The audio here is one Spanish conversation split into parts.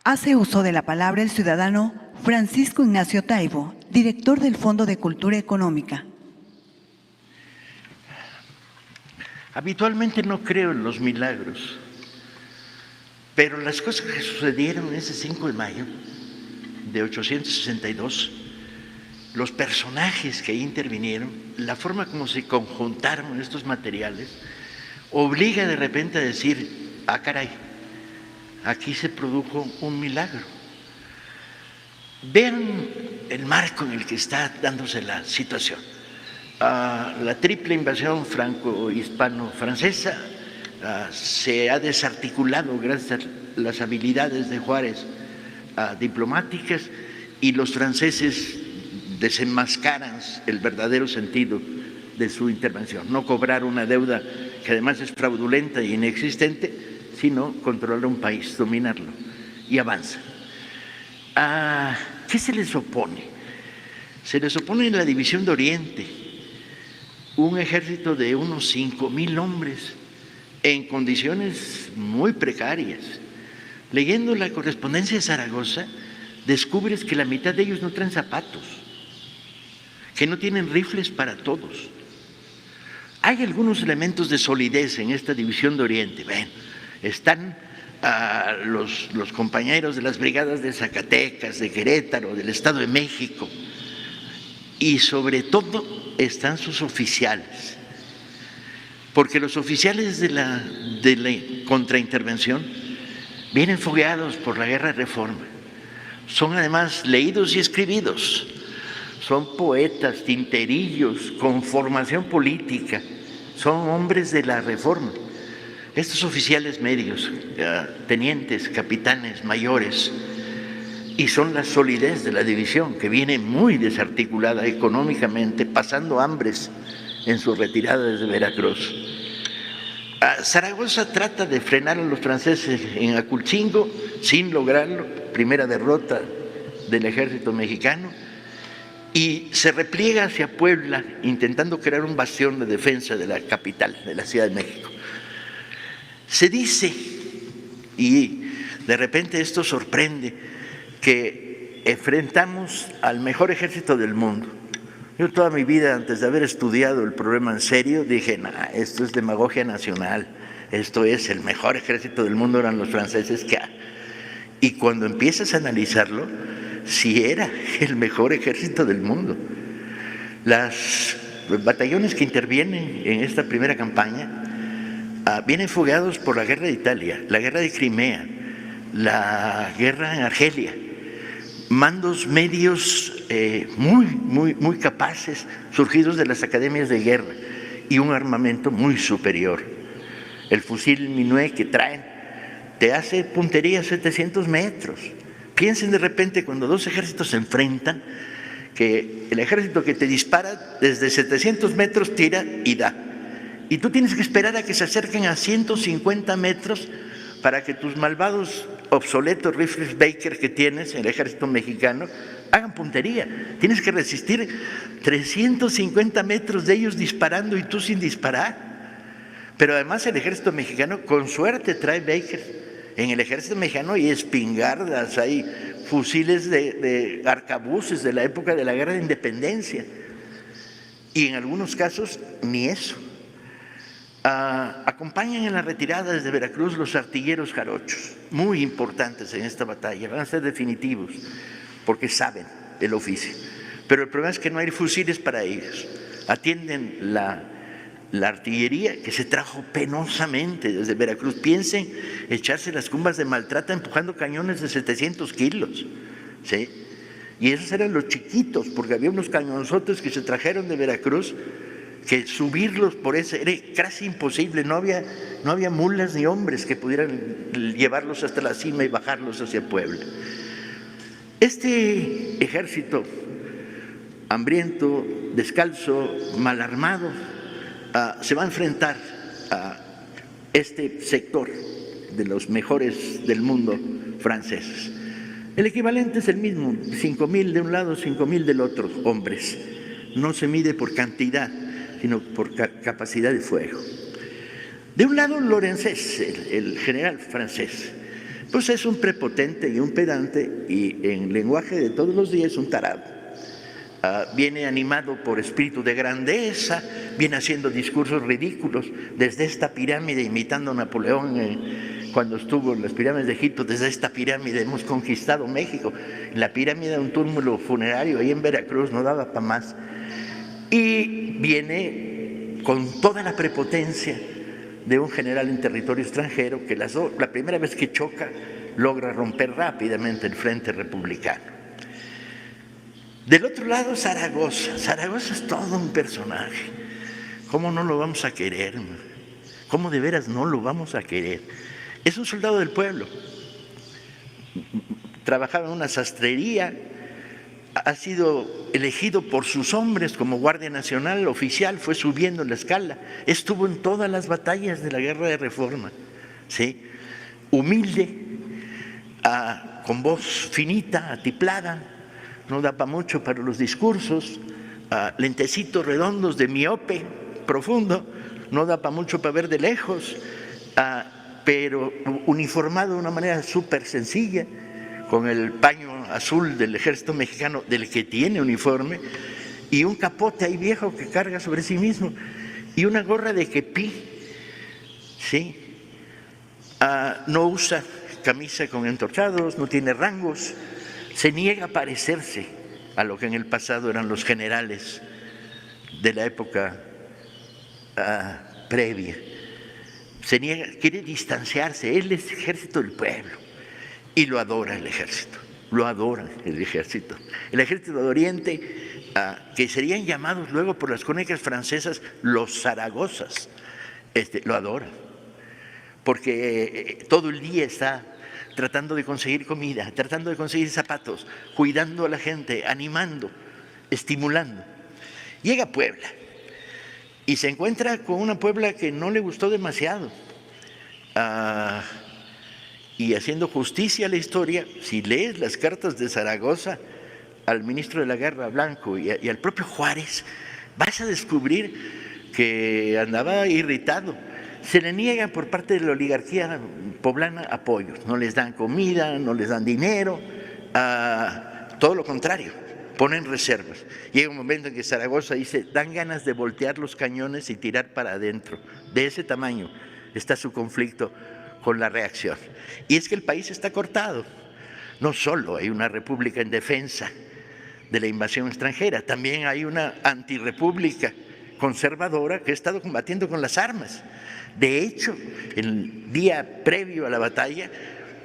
Hace uso de la palabra el ciudadano Francisco Ignacio Taibo, director del Fondo de Cultura Económica. Habitualmente no creo en los milagros, pero las cosas que sucedieron ese 5 de mayo de 862, los personajes que ahí intervinieron, la forma como se conjuntaron estos materiales, obliga de repente a decir, ah, caray, aquí se produjo un milagro. Vean el marco en el que está dándose la situación. La triple invasión franco-hispano-francesa se ha desarticulado gracias a las habilidades de Juárez diplomáticas, y los franceses desenmascaran el verdadero sentido de su intervención: no cobrar una deuda que además es fraudulenta e inexistente, sino controlar un país, dominarlo, y avanza. ¿Qué se les opone? Se les opone la división de Oriente, un ejército de unos 5,000 hombres en condiciones muy precarias. Leyendo la correspondencia de Zaragoza, descubres que la mitad de ellos no traen zapatos, que no tienen rifles para todos. Hay algunos elementos de solidez en esta división de Oriente. Ven, están los compañeros de las brigadas de Zacatecas, de Querétaro, del Estado de México, y sobre todo están sus oficiales, porque los oficiales de la contraintervención vienen fogueados por la Guerra de Reforma, son además leídos y escribidos, son poetas, tinterillos, con formación política, son hombres de la Reforma. Estos oficiales medios, tenientes, capitanes, mayores, y son la solidez de la división, que viene muy desarticulada económicamente, pasando hambres en su retirada desde Veracruz. Zaragoza trata de frenar a los franceses en Aculcingo sin lograrlo, primera derrota del ejército mexicano, y se repliega hacia Puebla intentando crear un bastión de defensa de la capital, de la Ciudad de México. Se dice, y de repente esto sorprende, que enfrentamos al mejor ejército del mundo. Yo toda mi vida, antes de haber estudiado el problema en serio, dije, nah, esto es demagogia nacional, esto es el mejor ejército del mundo, eran los franceses que hay. Y cuando empiezas a analizarlo, sí era el mejor ejército del mundo. Los batallones que intervienen en esta primera campaña vienen fogueados por la guerra de Italia, la guerra de Crimea, la guerra en Argelia, mandos medios muy capaces, surgidos de las academias de guerra, y un armamento muy superior. El fusil Minuet que traen te hace puntería a 700 metros. Piensen de repente, cuando dos ejércitos se enfrentan, que el ejército que te dispara desde 700 metros tira y da, y tú tienes que esperar a que se acerquen a 150 metros para que tus malvados, obsoletos rifles Baker que tienes en el ejército mexicano hagan puntería. Tienes que resistir 350 metros de ellos disparando y tú sin disparar. Pero además el ejército mexicano con suerte trae Baker. En el ejército mexicano hay espingardas, hay fusiles de arcabuces de la época de la Guerra de Independencia, y en algunos casos ni eso. Acompañan en la retirada desde Veracruz los artilleros jarochos, muy importantes en esta batalla, van a ser definitivos porque saben el oficio, pero el problema es que no hay fusiles para ellos. Atienden la artillería que se trajo penosamente desde Veracruz. Piensen echarse las cumbas de Maltrata empujando cañones de 700 kilos, ¿sí? Y esos eran los chiquitos, porque había unos cañonzotes que se trajeron de Veracruz, que subirlos por ese era casi imposible, no había mulas ni hombres que pudieran llevarlos hasta la cima y bajarlos hacia Puebla. Este ejército hambriento, descalzo, mal armado, se va a enfrentar a este sector de los mejores del mundo franceses. El equivalente es el mismo, 5,000 de un lado, 5,000 del otro, hombres. No se mide por cantidad, sino por capacidad de fuego. De un lado, Lorenzés, el general francés, pues es un prepotente y un pedante y en lenguaje de todos los días un tarado. Viene animado por espíritu de grandeza, viene haciendo discursos ridículos desde esta pirámide, imitando a Napoleón cuando estuvo en las pirámides de Egipto. Desde esta pirámide hemos conquistado México. La pirámide de un túmulo funerario ahí en Veracruz no daba para más. Y viene con toda la prepotencia de un general en territorio extranjero que la primera vez que choca logra romper rápidamente el frente republicano. Del otro lado, Zaragoza. Zaragoza es todo un personaje. ¿Cómo no lo vamos a querer? ¿Cómo de veras no lo vamos a querer? Es un soldado del pueblo. Trabajaba en una sastrería. Ha sido elegido por sus hombres como guardia nacional oficial, fue subiendo en la escala. Estuvo en todas las batallas de la Guerra de Reforma. ¿Sí? Humilde, con voz finita, atiplada. No da para mucho para los discursos, lentecitos redondos de miope profundo, no da para mucho para ver de lejos, pero uniformado de una manera súper sencilla, con el paño azul del ejército mexicano, del que tiene uniforme, y un capote ahí viejo que carga sobre sí mismo, y una gorra de kepí, ¿sí? No usa camisa con entorchados, no tiene rangos, se niega a parecerse a lo que en el pasado eran los generales de la época previa. Se niega, quiere distanciarse. Él es ejército del pueblo y lo adora el ejército. Lo adora el ejército. El ejército de Oriente, que serían llamados luego por las crónicas francesas los Zaragozas, lo adora. Porque todo el día está tratando de conseguir comida, tratando de conseguir zapatos, cuidando a la gente, animando, estimulando. Llega a Puebla y se encuentra con una Puebla que no le gustó demasiado. Y haciendo justicia a la historia, si lees las cartas de Zaragoza al ministro de la Guerra, Blanco, y al propio Juárez, vas a descubrir que andaba irritado. Se le niega por parte de la oligarquía poblana apoyos, no les dan comida, no les dan dinero, todo lo contrario, ponen reservas. Llega un momento en que Zaragoza dice, dan ganas de voltear los cañones y tirar para adentro. De ese tamaño está su conflicto con la reacción. Y es que el país está cortado. No solo hay una república en defensa de la invasión extranjera, también hay una antirrepública conservadora que ha estado combatiendo con las armas. De hecho, el día previo a la batalla,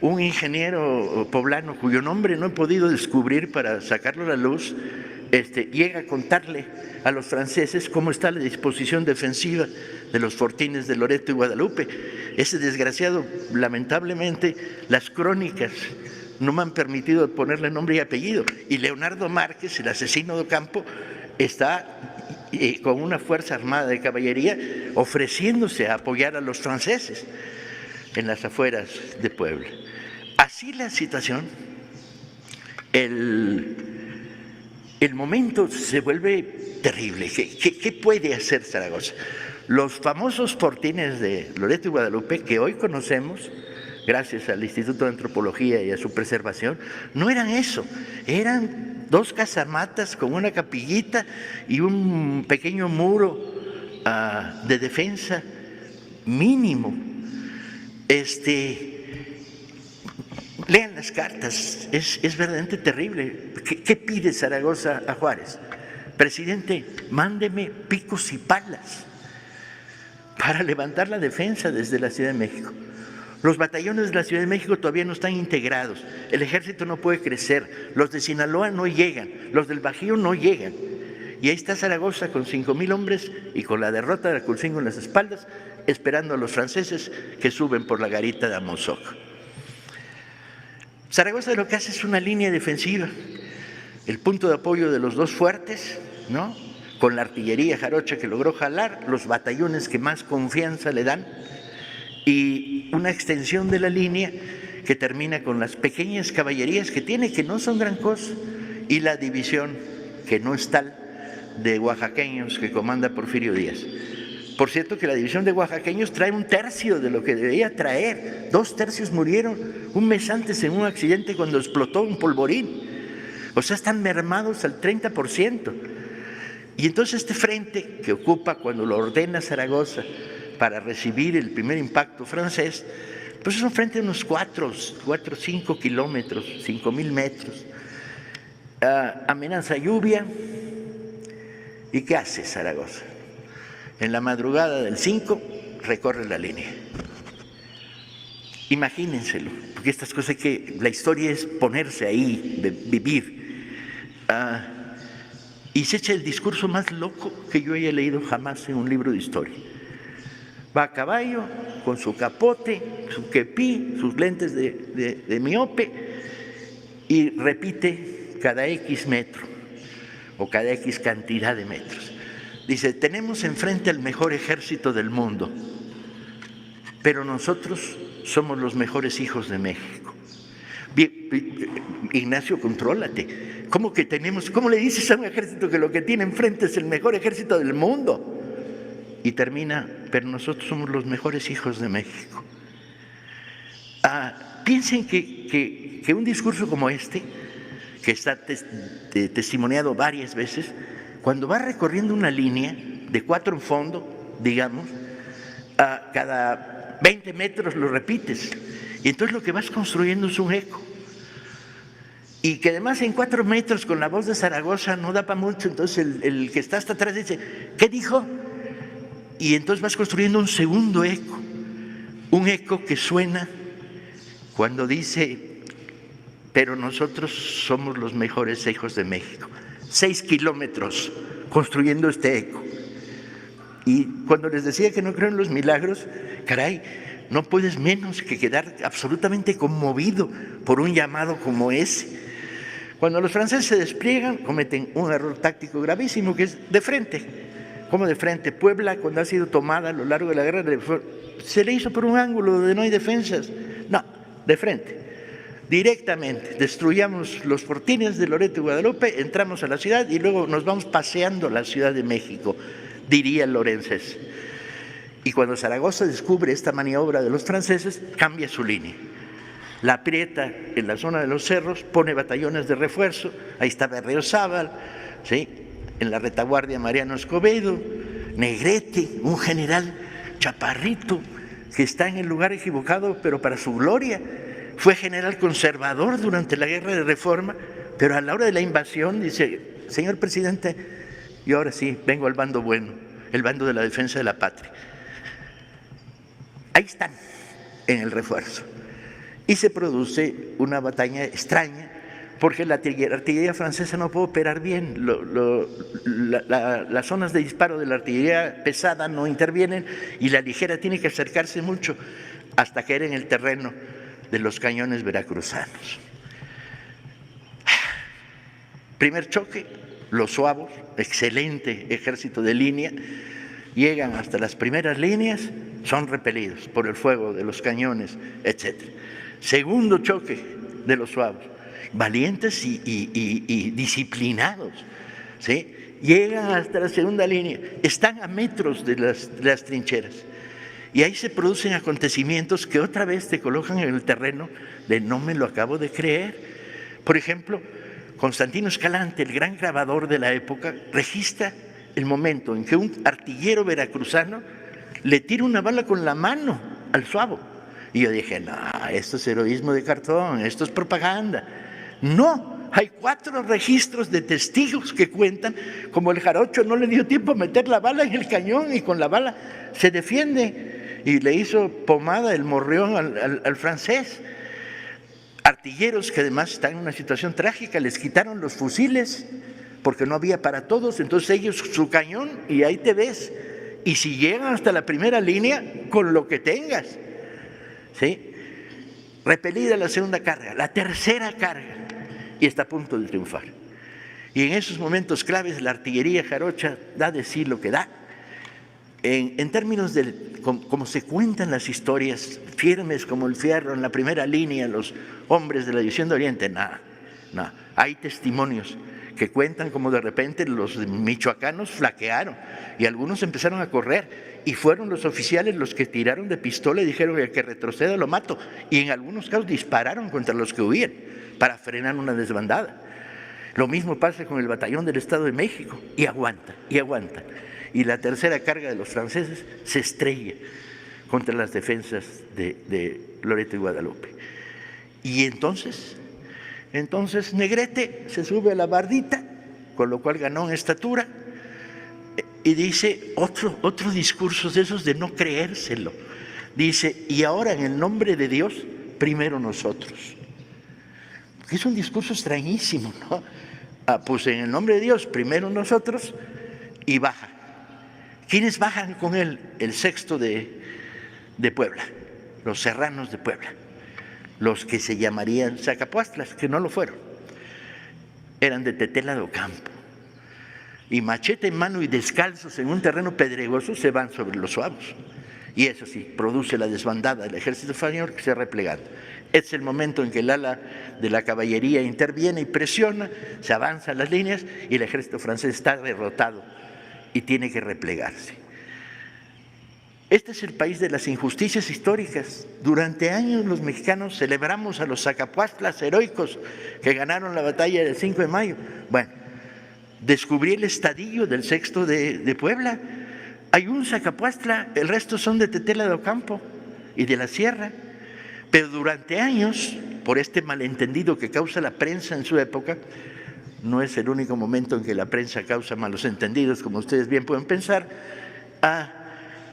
un ingeniero poblano cuyo nombre no he podido descubrir para sacarlo a la luz, llega a contarle a los franceses cómo está la disposición defensiva de los fortines de Loreto y Guadalupe. Ese desgraciado, lamentablemente, las crónicas no me han permitido ponerle nombre y apellido. Y Leonardo Márquez, el asesino de Ocampo, está con una fuerza armada de caballería ofreciéndose a apoyar a los franceses en las afueras de Puebla. Así la situación, el momento se vuelve terrible. ¿Qué puede hacer Zaragoza? Los famosos fortines de Loreto y Guadalupe, que hoy conocemos, gracias al Instituto de Antropología y a su preservación, no eran eso, eran 2 casamatas con una capillita y un pequeño muro de defensa mínimo. Lean las cartas, es verdaderamente terrible. ¿Qué pide Zaragoza a Juárez? Presidente, mándeme picos y palas para levantar la defensa desde la Ciudad de México. Los batallones de la Ciudad de México todavía no están integrados, el ejército no puede crecer, los de Sinaloa no llegan, los del Bajío no llegan. Y ahí está Zaragoza con 5,000 hombres y con la derrota de Aculcingo en las espaldas, esperando a los franceses que suben por la garita de Amozoc. Zaragoza lo que hace es una línea defensiva, el punto de apoyo de los 2 fuertes, ¿no?, con la artillería jarocha que logró jalar, los batallones que más confianza le dan, y una extensión de la línea que termina con las pequeñas caballerías que tiene, que no son gran cosa, y la división, que no es tal, de oaxaqueños que comanda Porfirio Díaz. Por cierto que la división de oaxaqueños trae 1/3 de lo que debería traer. 2/3 murieron un mes antes en un accidente cuando explotó un polvorín. O sea, están mermados al 30%. Y entonces este frente que ocupa cuando lo ordena Zaragoza para recibir el primer impacto francés, pues es un frente de unos 4 o 5 kilómetros, 5,000 metros. Amenaza lluvia. ¿Y qué hace Zaragoza? En la madrugada del 5 recorre la línea. Imagínenselo, porque estas cosas la historia es ponerse ahí, vivir. Y se echa el discurso más loco que yo haya leído jamás en un libro de historia. Va a caballo, con su capote, su kepí, sus lentes de miope, y repite cada X metro o cada X cantidad de metros. Dice, tenemos enfrente al mejor ejército del mundo, pero nosotros somos los mejores hijos de México. Bien, Ignacio, contrólate. ¿Cómo que tenemos? ¿Cómo le dices a un ejército que lo que tiene enfrente es el mejor ejército del mundo? Y termina, pero nosotros somos los mejores hijos de México. Piensen que un discurso como este, que está testimoniado varias veces, cuando va recorriendo una línea de 4 en fondo, digamos, cada 20 metros lo repites. Y entonces lo que vas construyendo es un eco. Y que además en 4 metros con la voz de Zaragoza no da para mucho, entonces el que está hasta atrás dice, ¿qué dijo? Y entonces vas construyendo un segundo eco, un eco que suena cuando dice, pero nosotros somos los mejores hijos de México. 6 kilómetros construyendo este eco. Y cuando les decía que no creo en los milagros, caray, no puedes menos que quedar absolutamente conmovido por un llamado como ese. Cuando los franceses se despliegan, cometen un error táctico gravísimo, que es de frente. ¿Cómo de frente? Puebla, cuando ha sido tomada a lo largo de la guerra, se le hizo por un ángulo donde no hay defensas. No, de frente. Directamente, destruyamos los fortines de Loreto y Guadalupe, entramos a la ciudad y luego nos vamos paseando a la Ciudad de México, diría Lorenzés. Y cuando Zaragoza descubre esta maniobra de los franceses, cambia su línea. La aprieta en la zona de los cerros, pone batallones de refuerzo, ahí está Berriozábal, ¿sí? En la retaguardia Mariano Escobedo, Negrete, un general chaparrito que está en el lugar equivocado, pero para su gloria. Fue general conservador durante la guerra de Reforma, pero a la hora de la invasión dice, señor presidente, yo ahora sí vengo al bando bueno, el bando de la defensa de la patria. Ahí están, en el refuerzo. Y se produce una batalla extraña, porque la artillería francesa no puede operar bien, las zonas de disparo de la artillería pesada no intervienen y la ligera tiene que acercarse mucho hasta caer en el terreno de los cañones veracruzanos. Primer choque, los suavos, excelente ejército de línea, llegan hasta las primeras líneas, son repelidos por el fuego de los cañones, etc. Segundo choque de los suavos, valientes y disciplinados, ¿sí? Llegan hasta la segunda línea, están a metros de las trincheras. Y ahí se producen acontecimientos que otra vez te colocan en el terreno de no me lo acabo de creer. Por ejemplo, Constantino Escalante, el gran grabador de la época, registra el momento en que un artillero veracruzano le tira una bala con la mano al suavo. Y yo dije, no, esto es heroísmo de cartón, esto es propaganda. No, hay 4 registros de testigos que cuentan como el jarocho no le dio tiempo a meter la bala en el cañón y con la bala se defiende. Y le hizo pomada el morrión al francés. Artilleros que además están en una situación trágica, les quitaron los fusiles porque no había para todos, entonces ellos su cañón y ahí te ves. Y si llegan hasta la primera línea, con lo que tengas, ¿sí? Repelida la segunda carga, la tercera carga, y está a punto de triunfar. Y en esos momentos claves la artillería jarocha da de sí lo que da. En términos de como se cuentan las historias, firmes como el fierro, en la primera línea, los hombres de la División de Oriente, nada. Hay testimonios que cuentan como de repente los michoacanos flaquearon y algunos empezaron a correr y fueron los oficiales los que tiraron de pistola y dijeron que el que retroceda lo mato, y en algunos casos dispararon contra los que huían para frenar una desbandada. Lo mismo pasa con el batallón del Estado de México, y aguantan, y aguantan. Y la tercera carga de los franceses se estrella contra las defensas de Loreto y Guadalupe. Y entonces Negrete se sube a la bardita, con lo cual ganó en estatura, y dice otro discurso de esos de no creérselo. Dice: y ahora en el nombre de Dios, primero nosotros. Es un discurso extrañísimo, ¿no? Pues en el nombre de Dios, primero nosotros, y baja. ¿Quiénes bajan con él? El sexto de Puebla, los serranos de Puebla, los que se llamarían Zacapuastlas, que no lo fueron, eran de Tetela de Ocampo, y machete en mano y descalzos en un terreno pedregoso se van sobre los suavos, y eso sí, produce la desbandada del ejército español que se ha replegado. Es el momento en que el ala de la caballería interviene y presiona, se avanzan las líneas y el ejército francés está derrotado y tiene que replegarse. Este es el país de las injusticias históricas. Durante años los mexicanos celebramos a los Zacapuastlas heroicos que ganaron la batalla del 5 de mayo. Bueno, descubrí el estadillo del sexto de Puebla. Hay un Zacapuastla, el resto son de Tetela de Ocampo y de la Sierra. Pero durante años, por este malentendido que causa la prensa en su época, no es el único momento en que la prensa causa malos entendidos, como ustedes bien pueden pensar,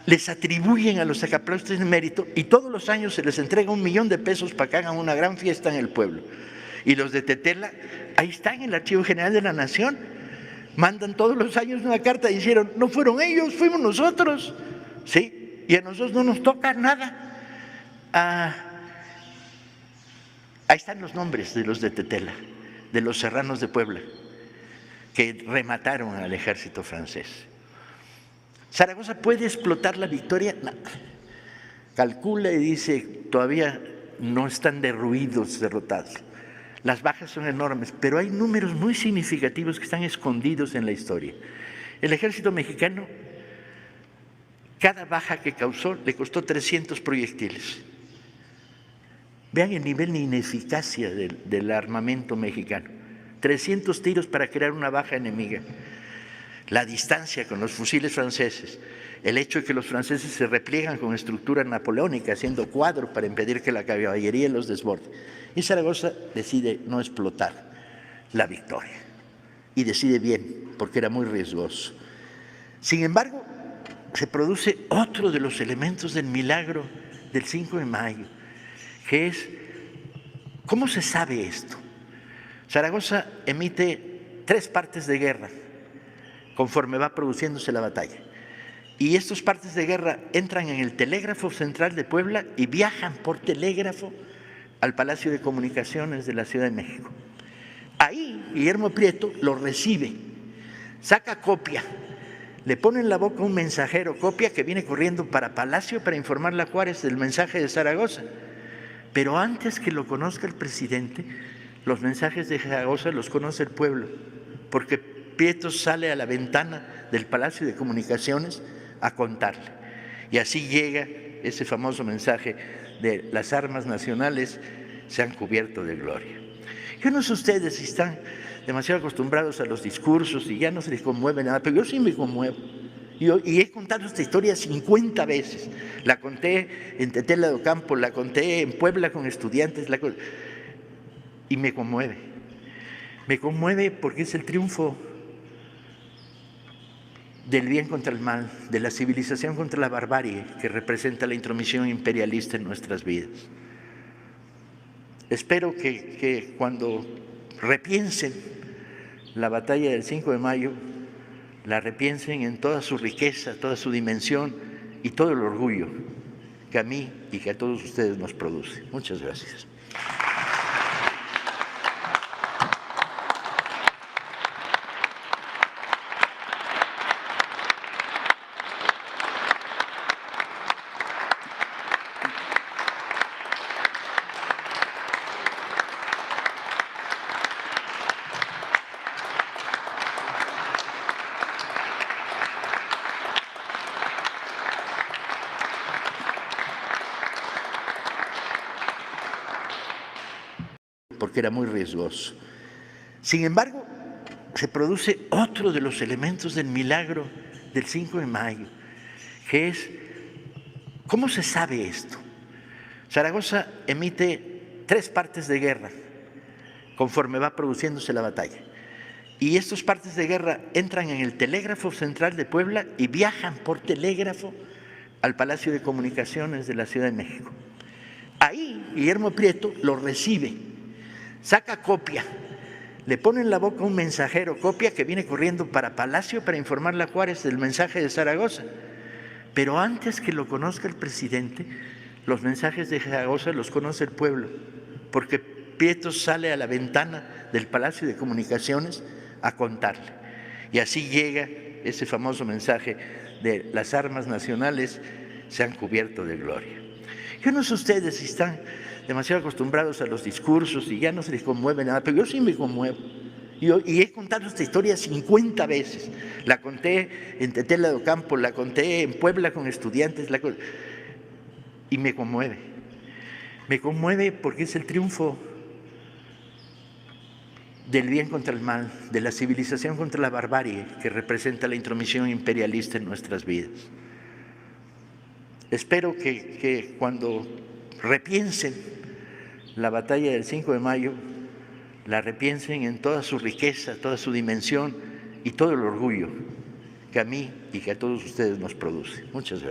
les atribuyen a los Zacapuastlas mérito, y todos los años se les entrega $1 millón para que hagan una gran fiesta en el pueblo. Y los de Tetela, ahí están en el Archivo General de la Nación, mandan todos los años una carta y dijeron: no fueron ellos, fuimos nosotros, ¿sí? Y a nosotros no nos toca nada. Ahí están los nombres de los de Tetela, de los serranos de Puebla, que remataron al ejército francés. ¿Zaragoza puede explotar la victoria? No. Calcula y dice: todavía no están derruidos, derrotados. Las bajas son enormes, pero hay números muy significativos que están escondidos en la historia. El ejército mexicano, cada baja que causó le costó 300 proyectiles. Vean el nivel de ineficacia del armamento mexicano. 300 tiros para crear una baja enemiga. La distancia con los fusiles franceses, el hecho de que los franceses se repliegan con estructura napoleónica, haciendo cuadro para impedir que la caballería los desborde. Y Zaragoza decide no explotar la victoria. Y decide bien, porque era muy riesgoso. Sin embargo, se produce otro de los elementos del milagro del 5 de mayo, que es: ¿cómo se sabe esto? Zaragoza emite 3 partes de guerra conforme va produciéndose la batalla. Y estos partes de guerra entran en el telégrafo central de Puebla y viajan por telégrafo al Palacio de Comunicaciones de la Ciudad de México. Ahí Guillermo Prieto lo recibe, saca copia, le pone en la boca un mensajero, copia, que viene corriendo para Palacio para informarle a Juárez del mensaje de Zaragoza. Pero antes que lo conozca el presidente, los mensajes de Zaragoza los conoce el pueblo, porque Prieto sale a la ventana del Palacio de Comunicaciones a contarle. Y así llega ese famoso mensaje de: las armas nacionales se han cubierto de gloria. Yo no sé ustedes si están demasiado acostumbrados a los discursos y ya no se les conmueve nada, pero yo sí me conmuevo. Y he contado esta historia 50 veces. La conté en Tetela de Ocampo, la conté en Puebla con estudiantes, y me conmueve. Me conmueve porque es el triunfo del bien contra el mal, de la civilización contra la barbarie que representa la intromisión imperialista en nuestras vidas. Espero que cuando repiensen la batalla del 5 de mayo, la repiensen en toda su riqueza, toda su dimensión y todo el orgullo que a mí y que a todos ustedes nos produce. Muchas gracias. que era muy riesgoso. Sin embargo, se produce otro de los elementos del milagro del 5 de mayo, que es, ¿cómo se sabe esto? Zaragoza emite 3 partes de guerra conforme va produciéndose la batalla. Y estos partes de guerra entran en el telégrafo central de Puebla y viajan por telégrafo al Palacio de Comunicaciones de la Ciudad de México. Ahí Guillermo Prieto lo recibe, saca copia, le pone en la boca un mensajero, copia, que viene corriendo para Palacio para informarle a Juárez del mensaje de Zaragoza. Pero antes que lo conozca el presidente, los mensajes de Zaragoza los conoce el pueblo, porque Prieto sale a la ventana del Palacio de Comunicaciones a contarle. Y así llega ese famoso mensaje de las armas nacionales se han cubierto de gloria. Yo no sé ustedes si están demasiado acostumbrados a los discursos y ya no se les conmueve nada, pero yo sí me conmuevo. Y he contado esta historia 50 veces. La conté en Tetela de Ocampo, la conté en Puebla con estudiantes, y me conmueve. Me conmueve porque es el triunfo del bien contra el mal, de la civilización contra la barbarie que representa la intromisión imperialista en nuestras vidas. Espero que cuando repiensen la batalla del 5 de mayo, la repiensen en toda su riqueza, toda su dimensión y todo el orgullo que a mí y que a todos ustedes nos produce. Muchas gracias.